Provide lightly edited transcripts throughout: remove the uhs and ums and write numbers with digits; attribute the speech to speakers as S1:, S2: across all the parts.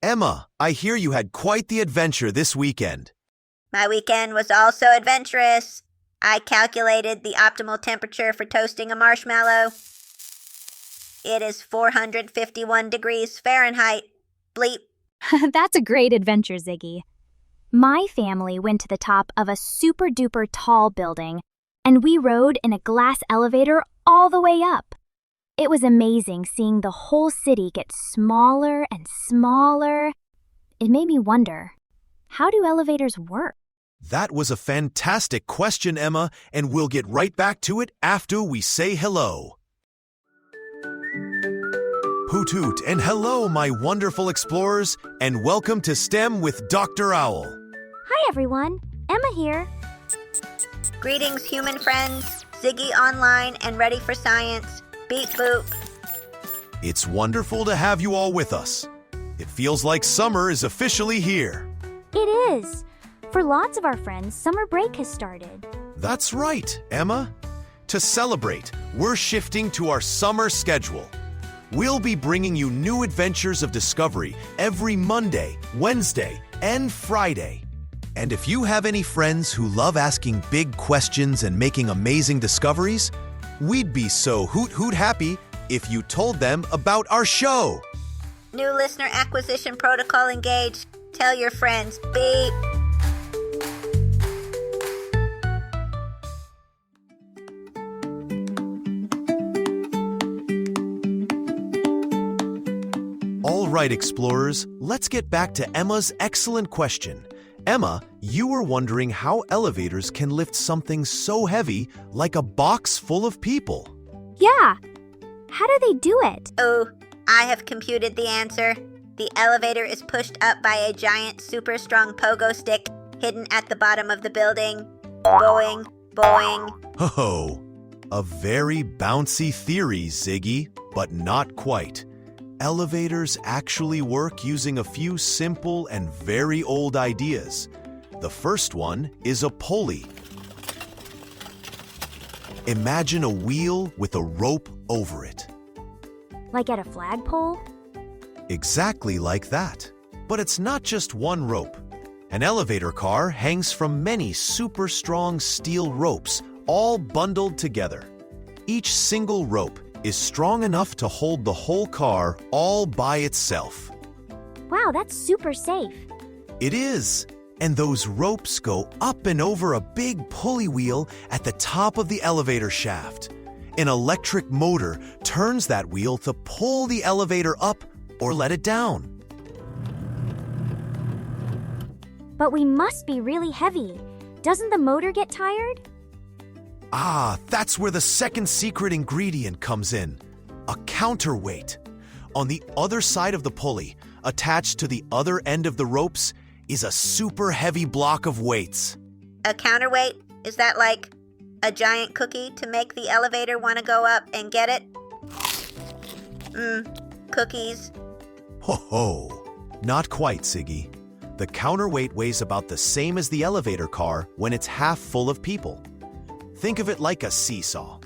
S1: Emma, I hear you had quite the adventure this weekend.
S2: My weekend was also adventurous. I calculated the optimal temperature for toasting a marshmallow. It is 451 degrees Fahrenheit. Bleep.
S3: That's a great adventure, Ziggy. My family went to the top of a super-duper tall building, and we rode in a glass elevator all the way up. It was amazing seeing the whole city get smaller and smaller. It made me wonder, how do elevators work?
S1: That was a fantastic question, Emma, and we'll get right back to it after we say hello. Hoot hoot, and hello, my wonderful explorers, and welcome to STEM with Dr. Owl.
S3: Hi, everyone. Emma here.
S2: Greetings, human friends. Ziggy online and ready for science. Beep boop.
S1: It's wonderful to have you all with us. It feels like summer is officially here.
S3: It is. For lots of our friends, summer break has started.
S1: That's right, Emma. To celebrate, we're shifting to our summer schedule. We'll be bringing you new adventures of discovery every Monday, Wednesday, and Friday. And if you have any friends who love asking big questions and making amazing discoveries, we'd be so hoot happy if you told them about our show.
S2: New listener acquisition protocol engaged. Tell your friends. Beep.
S1: All right, explorers, let's get back to Emma's excellent question. Emma, you were wondering how elevators can lift something so heavy like a box full of people.
S3: Yeah. How do they do it?
S2: Oh, I have computed the answer. The elevator is pushed up by a giant super strong pogo stick hidden at the bottom of the building. Boing, boing.
S1: Ho-ho. A very bouncy theory, Ziggy, but not quite. Elevators actually work using a few simple and very old ideas. The first one is a pulley. Imagine a wheel with a rope over it.
S3: Like at a flagpole?
S1: Exactly like that. But it's not just one rope. An elevator car hangs from many super strong steel ropes, all bundled together. Each single rope is strong enough to hold the whole car all by itself.
S3: Wow, that's super safe.
S1: It is. And those ropes go up and over a big pulley wheel at the top of the elevator shaft. An electric motor turns that wheel to pull the elevator up or let it down.
S3: But we must be really heavy. Doesn't the motor get tired?
S1: Ah, that's where the second secret ingredient comes in. A counterweight. On the other side of the pulley, attached to the other end of the ropes, is a super heavy block of weights.
S2: A counterweight? Is that like a giant cookie to make the elevator want to go up and get it? Cookies.
S1: Ho ho. Not quite, Ziggy. The counterweight weighs about the same as the elevator car when it's half full of people. Think of it like a seesaw.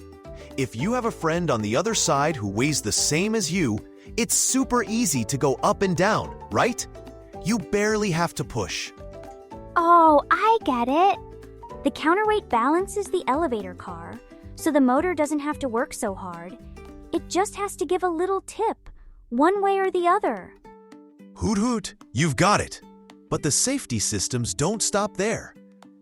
S1: If you have a friend on the other side who weighs the same as you, it's super easy to go up and down, right? You barely have to push.
S3: Oh, I get it. The counterweight balances the elevator car, so the motor doesn't have to work so hard. It just has to give a little tip, one way or the other.
S1: Hoot hoot, you've got it. But the safety systems don't stop there.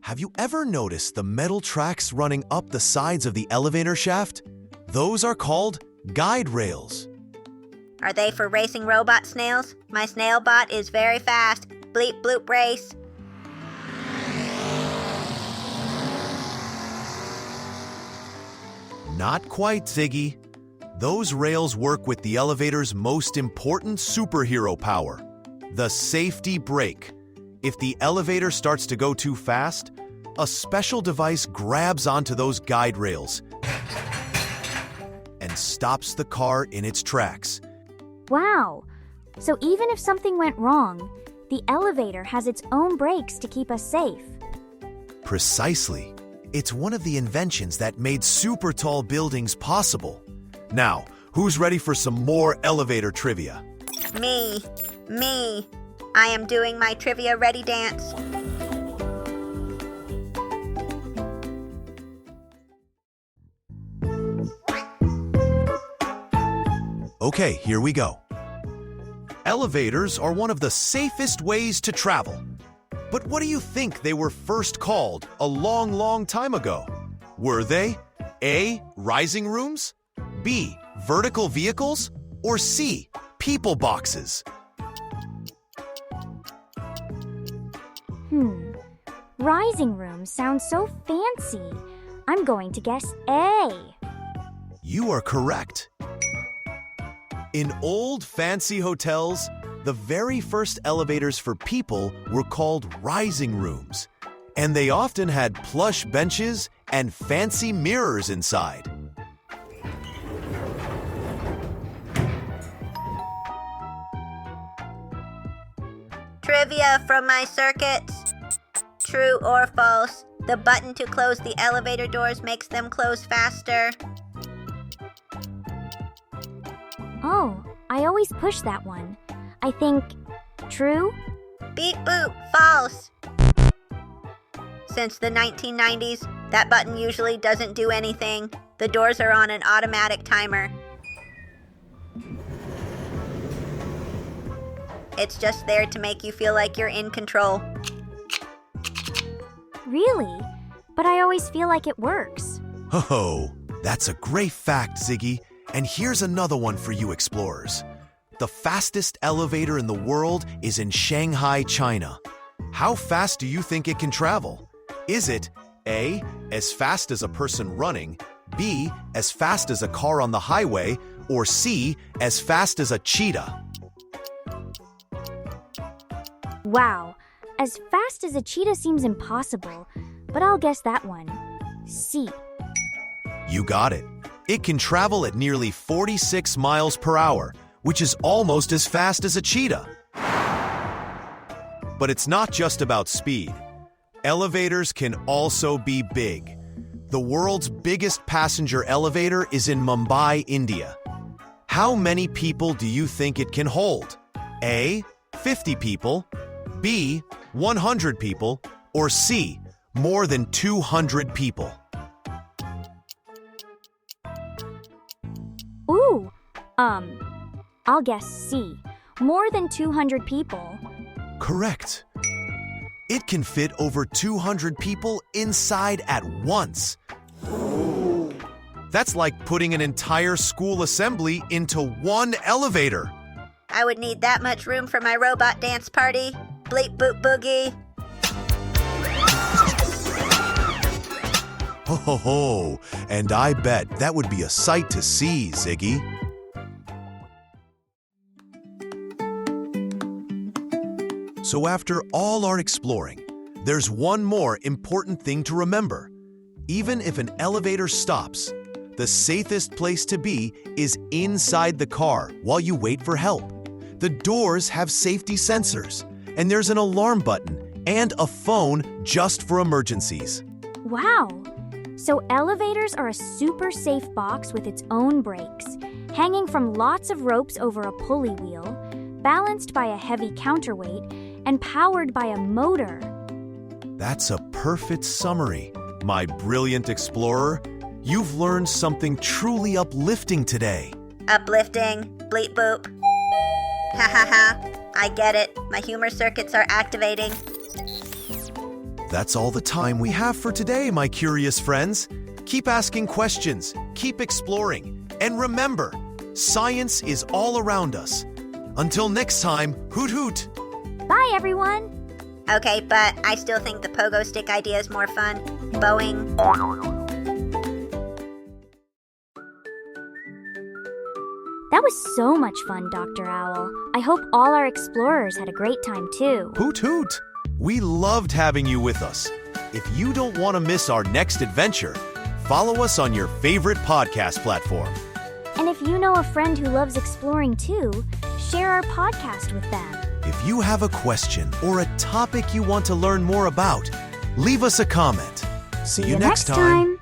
S1: Have you ever noticed the metal tracks running up the sides of the elevator shaft? Those are called guide rails.
S2: Are they for racing robot snails? My snail bot is very fast. Bleep bloop race.
S1: Not quite, Ziggy. Those rails work with the elevator's most important superhero power, the safety brake. If the elevator starts to go too fast, a special device grabs onto those guide rails and stops the car in its tracks.
S3: Wow. So even if something went wrong, the elevator has its own brakes to keep us safe.
S1: Precisely. It's one of the inventions that made super tall buildings possible. Now, who's ready for some more elevator trivia?
S2: Me. I am doing my trivia ready dance.
S1: Okay, here we go. Elevators are one of the safest ways to travel. But what do you think they were first called a long, long time ago? Were they A, rising rooms, B, vertical vehicles, or C, people boxes?
S3: Rising room sounds so fancy. I'm going to guess A.
S1: You are correct. In old fancy hotels, the very first elevators for people were called rising rooms, and they often had plush benches and fancy mirrors inside.
S2: Trivia from my circuits. True or false? The button to close the elevator doors makes them close faster.
S3: Oh, I always push that one. I think true?
S2: Beep boop, false. Since the 1990s, that button usually doesn't do anything. The doors are on an automatic timer. It's just there to make you feel like you're in control.
S3: Really? But I always feel like it works.
S1: Oh, that's a great fact, Ziggy. And here's another one for you explorers. The fastest elevator in the world is in Shanghai, China. How fast do you think it can travel? Is it A, as fast as a person running, B, as fast as a car on the highway, or C, as fast as a cheetah?
S3: Wow, as fast as a cheetah seems impossible, but I'll guess that one. C.
S1: You got it. It can travel at nearly 46 miles per hour, which is almost as fast as a cheetah. But it's not just about speed. Elevators can also be big. The world's biggest passenger elevator is in Mumbai, India. How many people do you think it can hold? A, 50 people, B, 100 people, or C, more than 200 people?
S3: Ooh, I'll guess C. More than 200 people.
S1: Correct. It can fit over 200 people inside at once. That's like putting an entire school assembly into one elevator.
S2: I would need that much room for my robot dance party. Bleep boop boogie.
S1: Ho ho ho, and I bet that would be a sight to see, Ziggy. So after all our exploring, there's one more important thing to remember. Even if an elevator stops, the safest place to be is inside the car while you wait for help. The doors have safety sensors, and there's an alarm button and a phone just for emergencies.
S3: Wow! So elevators are a super safe box with its own brakes, hanging from lots of ropes over a pulley wheel, balanced by a heavy counterweight, and powered by a motor.
S1: That's a perfect summary, my brilliant explorer. You've learned something truly uplifting today.
S2: Uplifting. Bleep boop. Ha ha ha. I get it. My humor circuits are activating.
S1: That's all the time we have for today, my curious friends. Keep asking questions, keep exploring, and remember, science is all around us. Until next time, hoot hoot!
S3: Bye, everyone!
S2: Okay, but I still think the pogo stick idea is more fun. Boing.
S3: That was so much fun, Dr. Owl. I hope all our explorers had a great time, too.
S1: Hoot hoot! We loved having you with us. If you don't want to miss our next adventure, follow us on your favorite podcast platform.
S3: And if you know a friend who loves exploring, too, share our podcast with them.
S1: If you have a question or a topic you want to learn more about, leave us a comment. See you next time.